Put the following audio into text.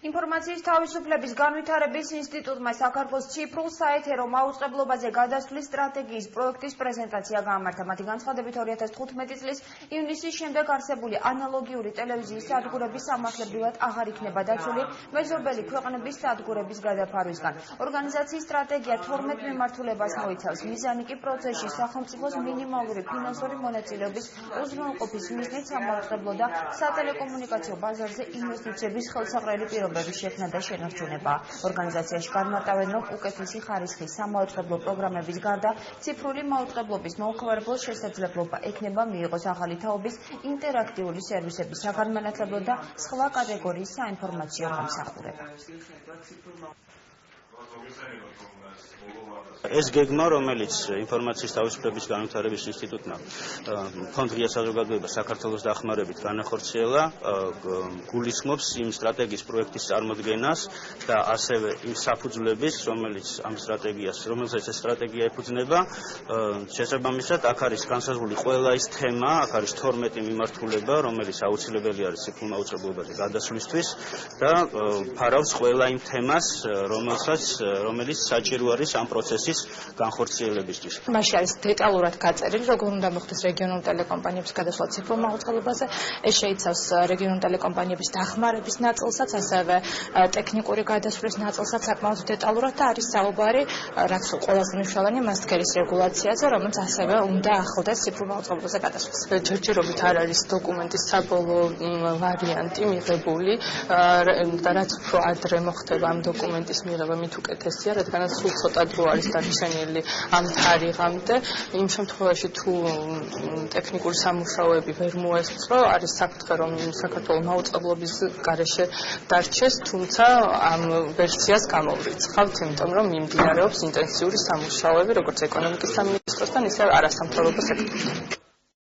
ინფორმაციის თავისუფლების განვითარების ინსტიტუტმა საქართველოს ციფრულ საეთერო მაუწყებლობაზე გადასვლის სტრატეგიის პროექტის პრეზენტაცია გაამართა. მათი განცხადებით 2015 წლის ივნისის შემდეგ არსებული ანალოგიური ტელევიზიის სადგურების სამართლებრივად აღარ იქნება დაცული მეზობელი ქვეყნების სადგურების გადაფარვისგან. ორგანიზაციის სტრატეგია 12 მიმართულებას მოიცავს. მიზანი კი პროცესში სახელმწიფოს მინიმალური ფინანსური მონაწილეობის უზრუნველყოფის მიზნით სამაუწყებლო და სატელეკომუნიკაციო ბაზარზე ინვესტიციების ხელსაყრელი პირობების შექმნა და შენარჩუნება. ორგანიზაციაში განმარტავენ, რომ უკეთესი ხარისხის სამაუწყებლო პროგრამების გარდა ციფრული მაუწყებლობის მოუხმარებელს შესაძლებლობა ექნება მიიღოს ახალი თაობის ინტერაქტიული სერვისების საგანმანათლებლო და სხვა კატეგორიის საინფორმაციო მომსახურება. ეს გეგმა, რომელიც ინფორმაციის თავისუფლების განვითარების ინსტიტუტმა ფონდ ღია საზოგადოება საქართველოს დახმარებით განახორციელა, გულისხმობს იმ სტრატეგიის პროექტის წარმოდგენას და ასევე იმ საფუძვლების, რომელსაც ეს სტრატეგია ეფუძნება. შესაბამისად, აქ არის განსაზღვრული ყველა ის თემა, აქ არის 12 მიმართულება, რომელიც აუცილებელი არის ციფრულ მაუწყებლობაზე გადასვლისთვის და ფარავს ყველა იმ თემას, რომელიც საჭირო არის ამ პროცესის განხორციელებისთვის. მასში არის დეტალურად გაწერილი, როგორ უნდა მოხდეს რეგიონულ ტელეკომპანიების გადასვლა ციფრულ მაუწყებლობაზე. ეს შეიცავს რეგიონულ ტელეკომპანიების დახმარების ნაწილსაც, ასევე ტექნიკური გადასვლის ნაწილსაც საკმაოდ დეტალურად და არის საუბარი, რაც ყველაზე მნიშვნელოვანი მასტგერის რეგულაციაზე, რომელიც ასევე უნდა ახლდეს ციფრულ მაუწყებლობაზე გადასვლას. ჯერჯერობით არ არის დოკუმენტის საბოლოო ვარიანტი მიღებული და რაც უფრო ადრე მოხდება ამ დოკუმენტის მიღება, მით უკეთესია, რადგანაც სულ ცოტა დრო არის დარჩენილი ამ თარიღამდე. იმ შემთხვევაში თუ ტექნიკური სამუშაოები ვერ მოესწრო, არის საფრთხე, რომ საქართველოს მაუწყებლობის გარეშე დარჩეს, თუმცა ამ ვერსიას გამოვრიცხავთ, იმიტომ რომ მიმდინარეობს ინტენსიური სამუშაოები, როგორც ეკონომიკის სამინისტროსთან, ისე არასამთავრობო სექტორთან.